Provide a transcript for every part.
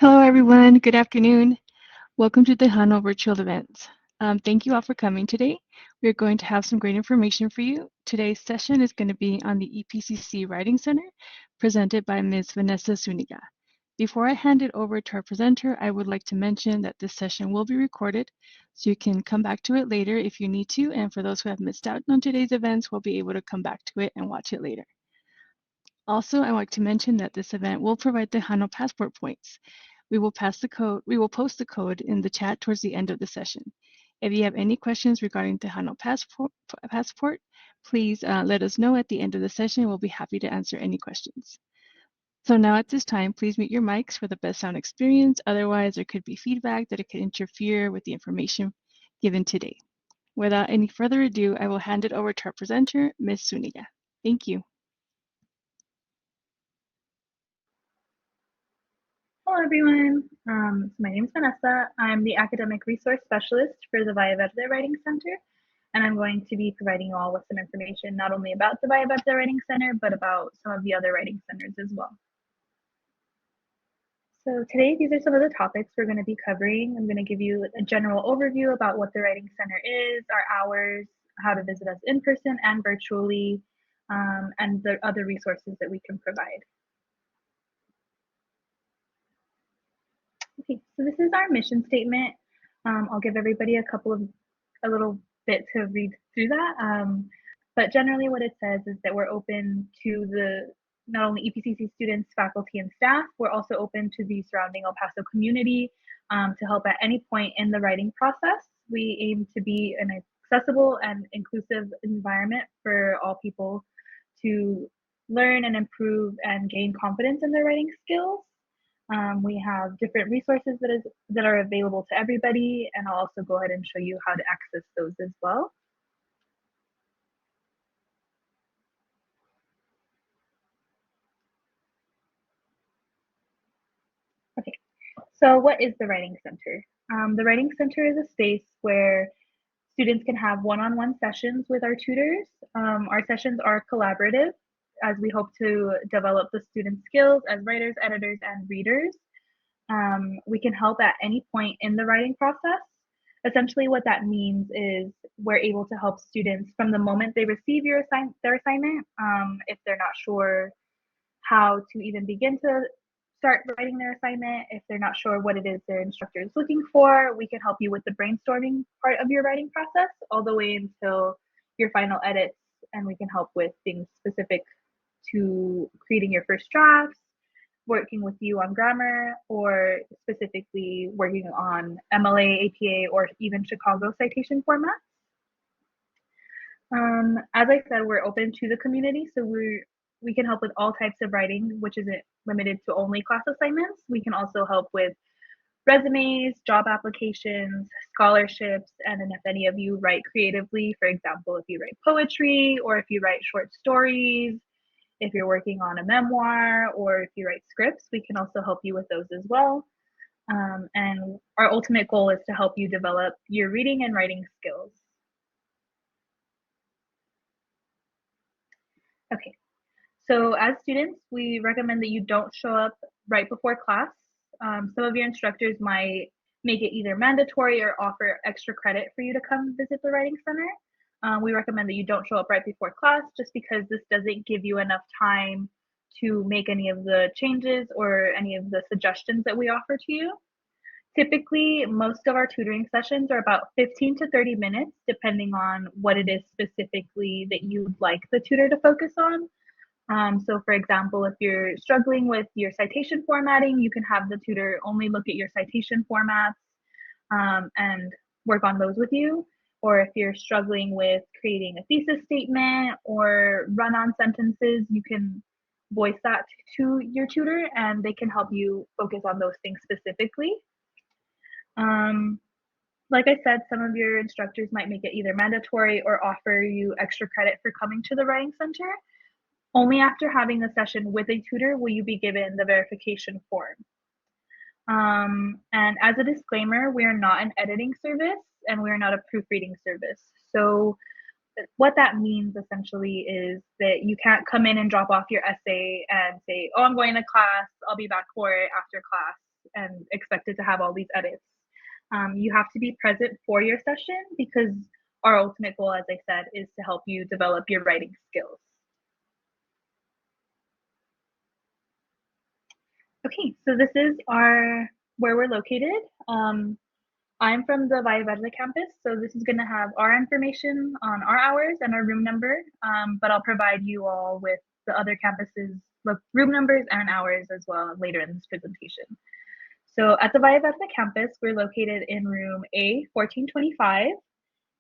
Hello, everyone. Good afternoon. Welcome to the Hano virtual event. Thank you all for coming today. We're going to have some great information for you. Today's session is going to be on the EPCC Writing Center, presented by Ms. Vanessa Zuniga. Before I hand it over to our presenter, I would like to mention that this session will be recorded, so you can come back to it later if you need to, and for those who have missed out on today's events, will be able to come back to it and watch it later. Also, I want to mention that this event will provide the Hano passport points. We will post the code in the chat towards the end of the session. If you have any questions regarding the Hano passport, please let us know at the end of the session. We'll be happy to answer any questions. So now at this time, please mute your mics for the best sound experience. Otherwise, there could be feedback that it could interfere with the information given today. Without any further ado, I will hand it over to our presenter, Ms. Zuniga. Thank you. Hello, everyone. My name is Vanessa. I'm the Academic Resource Specialist for the Valle Verde Writing Center, and I'm going to be providing you all with some information not only about the Valle Verde Writing Center, but about some of the other writing centers as well. So today, these are some of the topics we're going to be covering. I'm going to give you a general overview about what the Writing Center is, our hours, how to visit us in person and virtually, and the other resources that we can provide. Okay, so this is our mission statement. I'll give everybody a little bit to read through that. But generally what it says is that we're open to not only EPCC students, faculty, and staff, we're also open to the surrounding El Paso community to help at any point in the writing process. We aim to be an accessible and inclusive environment for all people to learn and improve and gain confidence in their writing skills. We have different resources that are available to everybody, and I'll also go ahead and show you how to access those as well. Okay, so what is the Writing Center? The Writing Center is a space where students can have one-on-one sessions with our tutors. Our sessions are collaborative, as we hope to develop the students' skills as writers, editors, and readers. We can help at any point in the writing process. Essentially, what that means is we're able to help students from the moment they receive their assignment. If they're not sure how to even begin to start writing their assignment, if they're not sure what it is their instructor is looking for, we can help you with the brainstorming part of your writing process all the way until your final edits, and we can help with things specific to creating your first drafts, working with you on grammar, or specifically working on MLA, APA, or even Chicago citation formats. As I said, we're open to the community, so we can help with all types of writing, which isn't limited to only class assignments. We can also help with resumes, job applications, scholarships, and if any of you write creatively, for example, if you write poetry or if you write short stories, if you're working on a memoir, or if you write scripts, we can also help you with those as well. And our ultimate goal is to help you develop your reading and writing skills. Okay, so as students, we recommend that you don't show up right before class. Some of your instructors might make it either mandatory or offer extra credit for you to come visit the Writing Center. We recommend that you don't show up right before class just because this doesn't give you enough time to make any of the changes or any of the suggestions that we offer to you. Typically, most of our tutoring sessions are about 15 to 30 minutes, depending on what it is specifically that you'd like the tutor to focus on. So for example, if you're struggling with your citation formatting, you can have the tutor only look at your citation formats and work on those with you. Or if you're struggling with creating a thesis statement or run-on sentences, you can voice that to your tutor and they can help you focus on those things specifically. Like I said, some of your instructors might make it either mandatory or offer you extra credit for coming to the Writing Center. Only after having a session with a tutor will you be given the verification form. And as a disclaimer, we are not an editing service and we are not a proofreading service. So what that means essentially is that you can't come in and drop off your essay and say, oh, I'm going to class, I'll be back for it after class. and expected to have all these edits. You have to be present for your session because our ultimate goal, as I said, is to help you develop your writing skills. Okay, so this is where we're located. I'm from the Valle Verde campus, so this is going to have our information on our hours and our room number, but I'll provide you all with the other campuses' room numbers and hours as well later in this presentation. So at the Valle Verde campus, we're located in room A1425,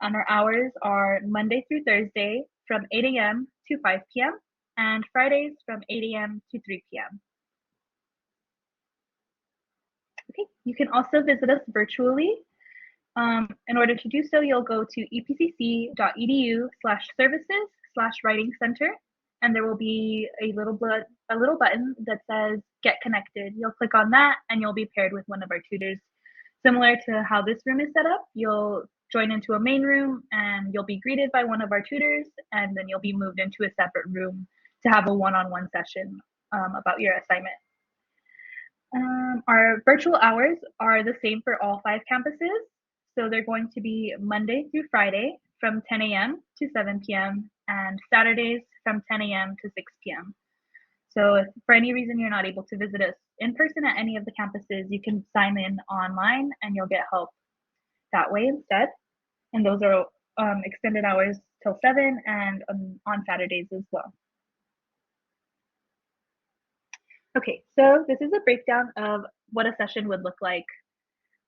and our hours are Monday through Thursday from 8 a.m. to 5 p.m. and Fridays from 8 a.m. to 3 p.m. Okay, you can also visit us virtually. In order to do so, you'll go to epcc.edu/services/writing center, and there will be a little button that says Get Connected. You'll click on that, and you'll be paired with one of our tutors. Similar to how this room is set up, you'll join into a main room, and you'll be greeted by one of our tutors, and then you'll be moved into a separate room to have a one-on-one session about your assignment. Our virtual hours are the same for all 5 campuses. So they're going to be Monday through Friday from 10 a.m. to 7 p.m. and Saturdays from 10 a.m. to 6 p.m. So if for any reason you're not able to visit us in person at any of the campuses, you can sign in online and you'll get help that way instead. And those are extended hours till 7 and on Saturdays as well. Okay, so this is a breakdown of what a session would look like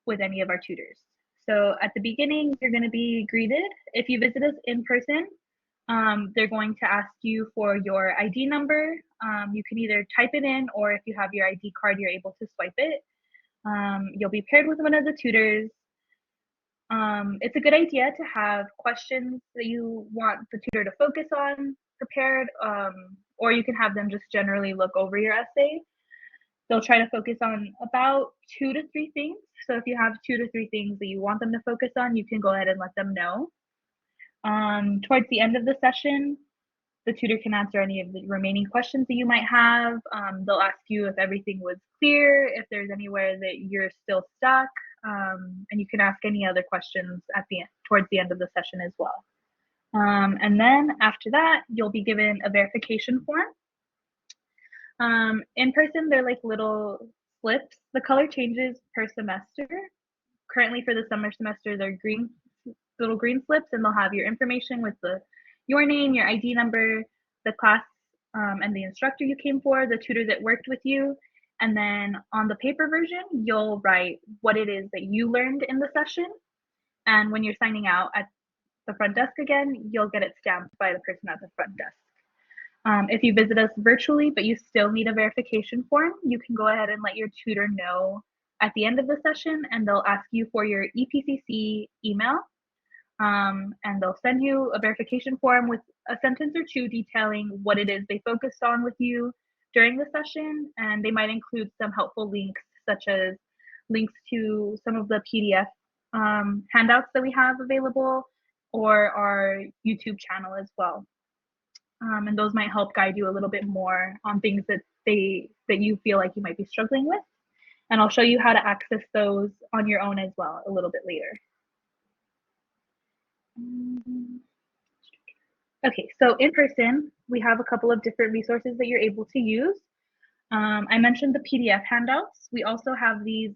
with any of our tutors. So at the beginning, you're going to be greeted. If you visit us in person, they're going to ask you for your ID number. You can either type it in, or if you have your ID card, you're able to swipe it. You'll be paired with one of the tutors. It's a good idea to have questions that you want the tutor to focus on prepared, or you can have them just generally look over your essay. They'll try to focus on about 2 to 3 things. So if you have 2 to 3 things that you want them to focus on, you can go ahead and let them know. Towards the end of the session, the tutor can answer any of the remaining questions that you might have. They'll ask you if everything was clear, if there's anywhere that you're still stuck, and you can ask any other questions at the end, towards the end of the session as well. And then after that, you'll be given a verification form. In person, they're like little slips. The color changes per semester. Currently for the summer semester, they're little green slips, and they'll have your information with your name, your ID number, the class and the instructor you came for, the tutor that worked with you. And then on the paper version, you'll write what it is that you learned in the session. And when you're signing out at the front desk again, you'll get it stamped by the person at the front desk. If you visit us virtually, but you still need a verification form, you can go ahead and let your tutor know at the end of the session, and they'll ask you for your EPCC email. And they'll send you a verification form with a sentence or 2 detailing what it is they focused on with you during the session. And they might include some helpful links, such as links to some of the PDF handouts that we have available, or our YouTube channel as well. And those might help guide you a little bit more on things that you feel like you might be struggling with. And I'll show you how to access those on your own as well a little bit later. Okay, so in person, we have a couple of different resources that you're able to use. I mentioned the PDF handouts. We also have these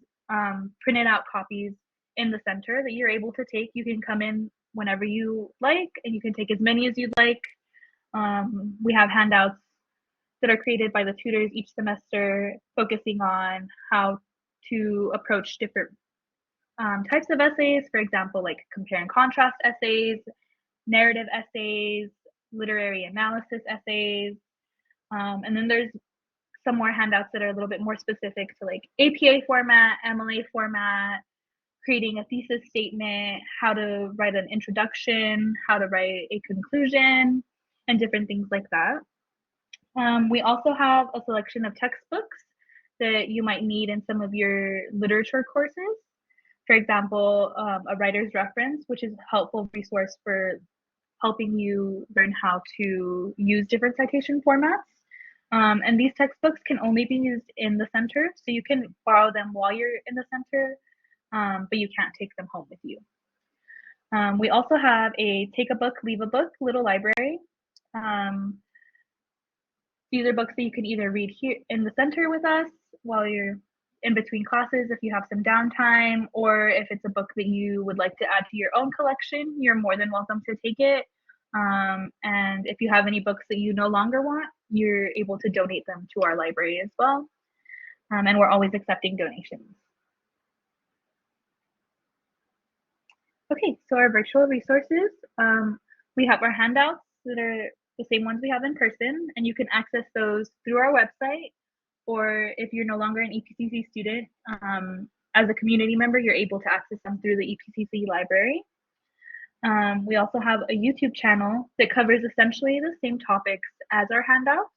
printed out copies in the center that you're able to take. You can come in whenever you like, and you can take as many as you'd like. We have handouts that are created by the tutors each semester, focusing on how to approach different types of essays, for example, like compare and contrast essays, narrative essays, literary analysis essays. And then there's some more handouts that are a little bit more specific to like APA format, MLA format, creating a thesis statement, how to write an introduction, how to write a conclusion, and different things like that. We also have a selection of textbooks that you might need in some of your literature courses. For example, a writer's reference, which is a helpful resource for helping you learn how to use different citation formats. And these textbooks can only be used in the center, so you can borrow them while you're in the center, but you can't take them home with you. We also have a take a book, leave a book little library. These are books that you can either read here in the center with us while you're in between classes if you have some downtime, or if it's a book that you would like to add to your own collection, you're more than welcome to take it. And if you have any books that you no longer want, you're able to donate them to our library as well. And we're always accepting donations. Okay, so our virtual resources, we have our handouts that are the same ones we have in person, and you can access those through our website, or if you're no longer an EPCC student, as a community member, you're able to access them through the EPCC library. We also have a YouTube channel that covers essentially the same topics as our handouts.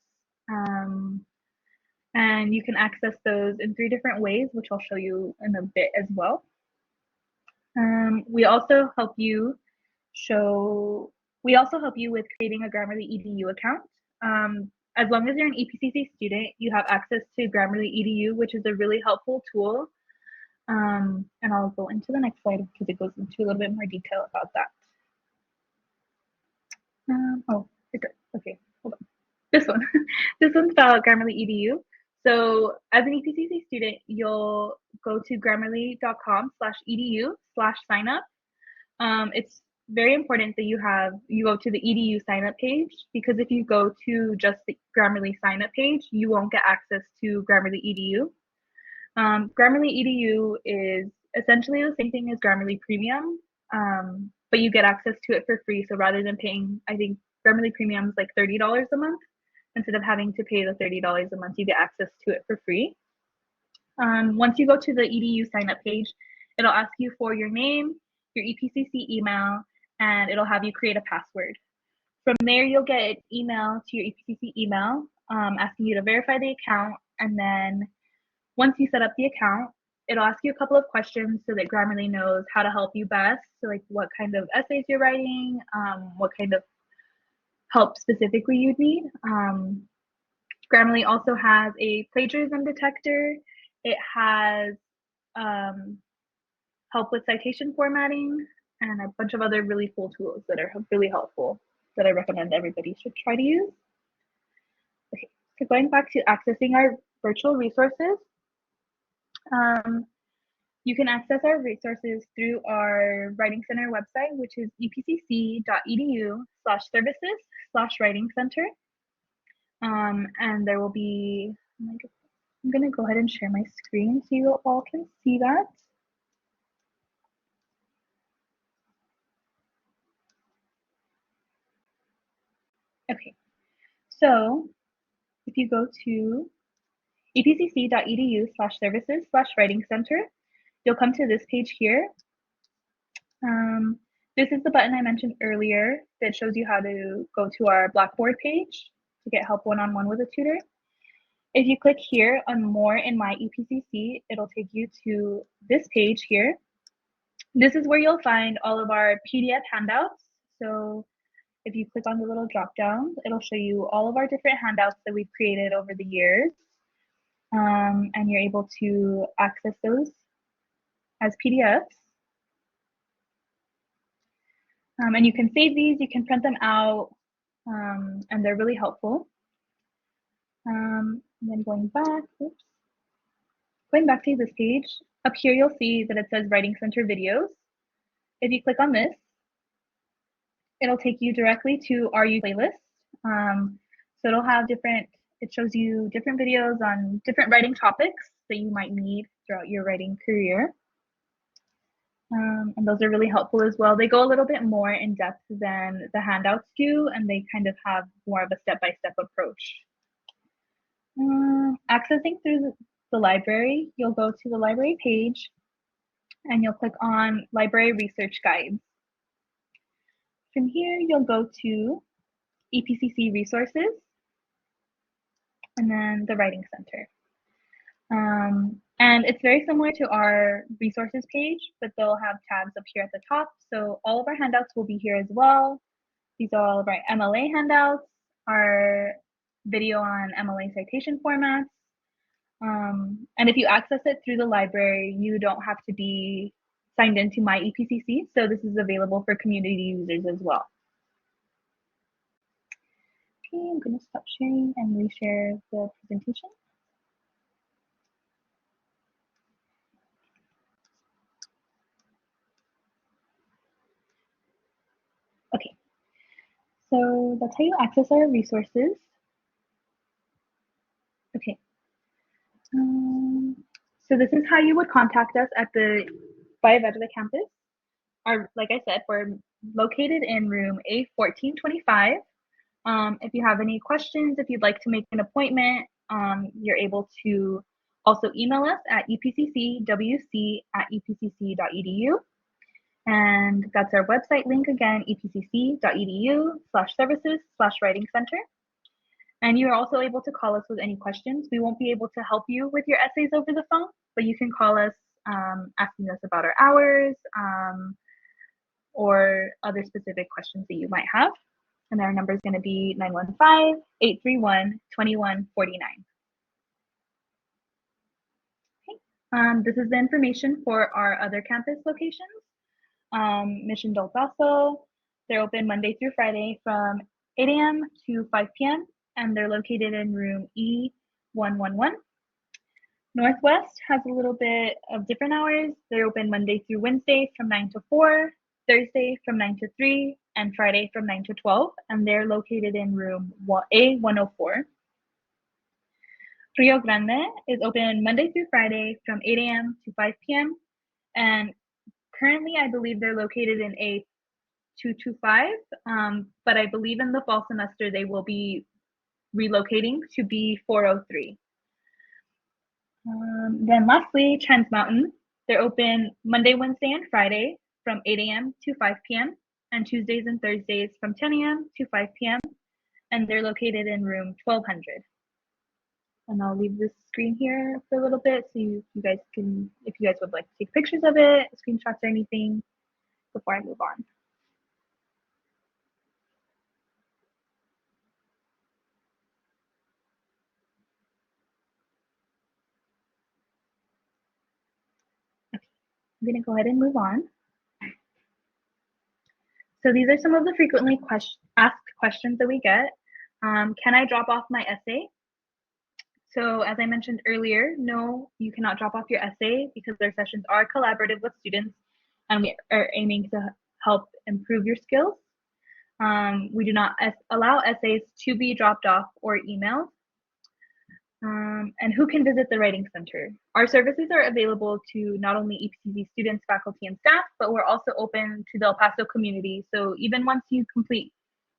And you can access those in 3 different ways, which I'll show you in a bit as well. We also help you with creating a Grammarly EDU account. As long as you're an EPCC student, you have access to Grammarly EDU, which is a really helpful tool. And I'll go into the next slide because it goes into a little bit more detail about that. Okay, hold on. This one. This one's about Grammarly EDU. So as an EPCC student, you'll go to grammarly.com/edu/signup. It's very important that you go to the EDU signup page, because if you go to just the Grammarly signup page, you won't get access to Grammarly EDU. Grammarly EDU is essentially the same thing as Grammarly Premium, but you get access to it for free. So rather than paying, I think Grammarly Premium is like $30 a month. Instead of having to pay the $30 a month, you get access to it for free. Once you go to the EDU signup page, it'll ask you for your name, your EPCC email, and it'll have you create a password. From there, you'll get an email to your EPCC email asking you to verify the account. And then once you set up the account, it'll ask you a couple of questions so that Grammarly knows how to help you best. So like what kind of essays you're writing, what kind of help specifically you'd need. Grammarly also has a plagiarism detector. It has help with citation formatting and a bunch of other really cool tools that are really helpful that I recommend everybody should try to use. Okay, so going back to accessing our virtual resources, you can access our resources through our Writing Center website, which is epcc.edu/services/writing center. And there will be, I'm going to go ahead and share my screen so you all can see that. Okay, so if you go to epcc.edu/services/writing center, you'll come to this page here. This is the button I mentioned earlier that shows you how to go to our Blackboard page to get help one-on-one with a tutor. If you click here on More in My EPCC, it'll take you to this page here. This is where you'll find all of our PDF handouts. So if you click on the little drop down, it'll show you all of our different handouts that we've created over the years. And you're able to access those as PDFs. And you can save these, you can print them out, and they're really helpful. And then going back to this page, up here you'll see that it says Writing Center Videos. If you click on this, it'll take you directly to our playlist. So it'll have it shows you different videos on different writing topics that you might need throughout your writing career. And those are really helpful as well. They go a little bit more in depth than the handouts do, and they kind of have more of a step-by-step approach. Accessing through the library, you'll go to the library page and you'll click on Library Research Guides. From here, you'll go to EPCC Resources and then the Writing Center. And it's very similar to our resources page, but they'll have tabs up here at the top. So all of our handouts will be here as well. These are all of our MLA handouts, our video on MLA citation formats. And if you access it through the library, you don't have to be signed into My EPCC, so this is available for community users as well. Okay, I'm going to stop sharing and reshare the presentation. Okay, so that's how you access our resources. Okay, so this is how you would contact us at the Valle Vedra campus. Like I said, we're located in room A1425. If you have any questions, if you'd like to make an appointment, you're able to also email us at epccwc@epcc.edu. And that's our website link again, epcc.edu/services/writing center. And you're also able to call us with any questions. We won't be able to help you with your essays over the phone, but you can call us asking us about our hours or other specific questions that you might have. And our number is going to be 915-831-2149. Okay. This is the information for our other campus locations. Mission Del Paso, they're open Monday through Friday from 8 a.m. to 5 p.m. and they're located in room E111. Northwest has a little bit of different hours. They're open Monday through Wednesday from 9 to 4, Thursday from 9 to 3, and Friday from 9 to 12, and they're located in room A104. Rio Grande is open Monday through Friday from 8 a.m. to 5 p.m. And currently, I believe they're located in A225, but I believe in the fall semester they will be relocating to B403. Then lastly, Trans Mountain. They're open Monday, Wednesday, and Friday from 8 a.m. to 5 p.m. and Tuesdays and Thursdays from 10 a.m. to 5 p.m. and they're located in room 1200. And I'll leave this screen here for a little bit so you guys can, if you guys would like to take pictures of it, screenshots or anything before I move on. Okay, I'm gonna go ahead and move on. So these are some of the frequently asked questions that we get. Can I drop off my essay? So as I mentioned earlier, no, you cannot drop off your essay because their sessions are collaborative with students and we are aiming to help improve your skills. We do not allow essays to be dropped off or emailed. And who can visit the Writing Center? Our services are available to not only EPCC students, faculty, and staff, but we're also open to the El Paso community. So even once you complete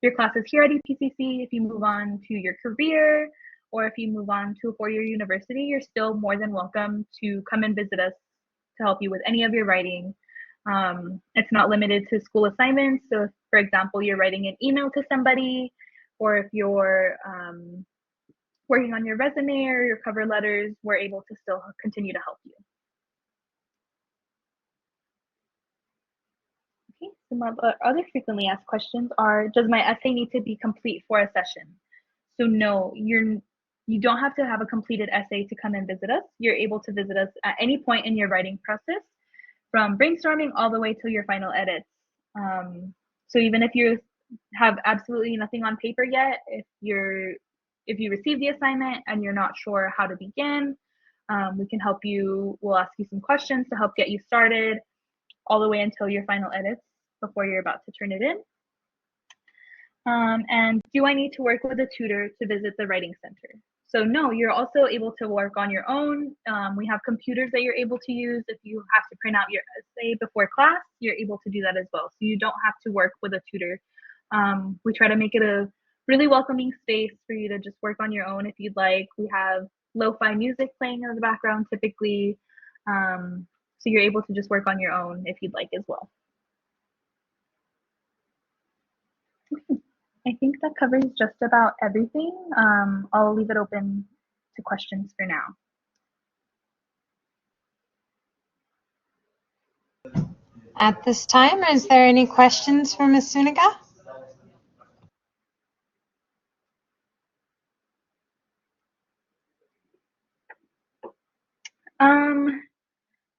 your classes here at EPCC, if you move on to your career, or if you move on to a four-year university, you're still more than welcome to come and visit us to help you with any of your writing. It's not limited to school assignments. So if, for example, you're writing an email to somebody, or if you're working on your resume or your cover letters, we're able to still continue to help you. Okay, some of our other frequently asked questions are, does my essay need to be complete for a session? So no, you don't have to have a completed essay to come and visit us. You're able to visit us at any point in your writing process, from brainstorming all the way to your final edits. So even if you have absolutely nothing on paper yet, if you receive the assignment and you're not sure how to begin, we can help you. We'll ask you some questions to help get you started all the way until your final edits before you're about to turn it in. And do I need to work with a tutor to visit the Writing Center? So no, you're also able to work on your own. We have computers that you're able to use. If you have to print out your essay before class, you're able to do that as well. So you don't have to work with a tutor. We try to make it a really welcoming space for you to just work on your own if you'd like. We have lo-fi music playing in the background typically. So you're able to just work on your own if you'd like as well. Okay. I think that covers just about everything. I'll leave it open to questions for now. At this time, is there any questions for Ms. Suniga?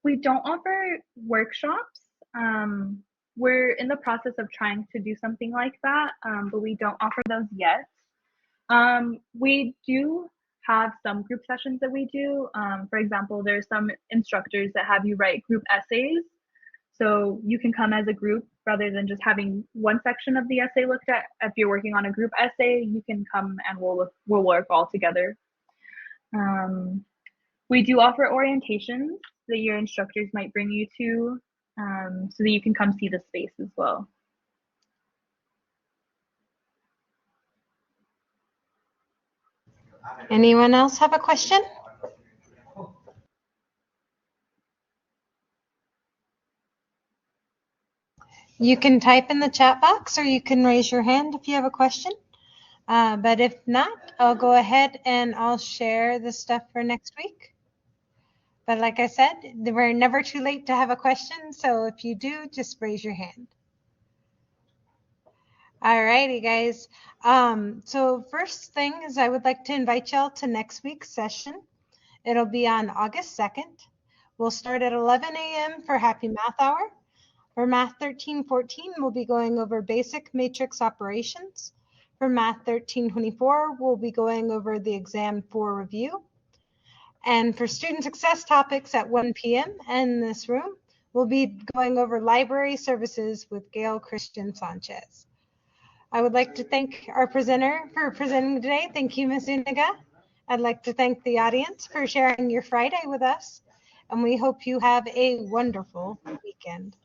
We don't offer workshops. We're in the process of trying to do something like that, but we don't offer those yet. We do have some group sessions that we do. For example, there's some instructors that have you write group essays. So you can come as a group rather than just having one section of the essay looked at. If you're working on a group essay, you can come and we'll work all together. We do offer orientations that your instructors might bring you to, so that you can come see the space as well. Anyone else have a question? You can type in the chat box or you can raise your hand if you have a question. But if not, I'll go ahead and I'll share the stuff for next week. But like I said, we're never too late to have a question. So if you do, just raise your hand. All righty, guys. So first thing is I would like to invite y'all to next week's session. It'll be on August 2nd. We'll start at 11 a.m. for Happy Math Hour. For Math 1314, we'll be going over basic matrix operations. For Math 1324, we'll be going over the Exam 4 review. And for student success topics at 1 p.m. in this room, we'll be going over library services with Gail Christian Sanchez. I would like to thank our presenter for presenting today. Thank you, Ms. Uniga. I'd like to thank the audience for sharing your Friday with us, and we hope you have a wonderful weekend.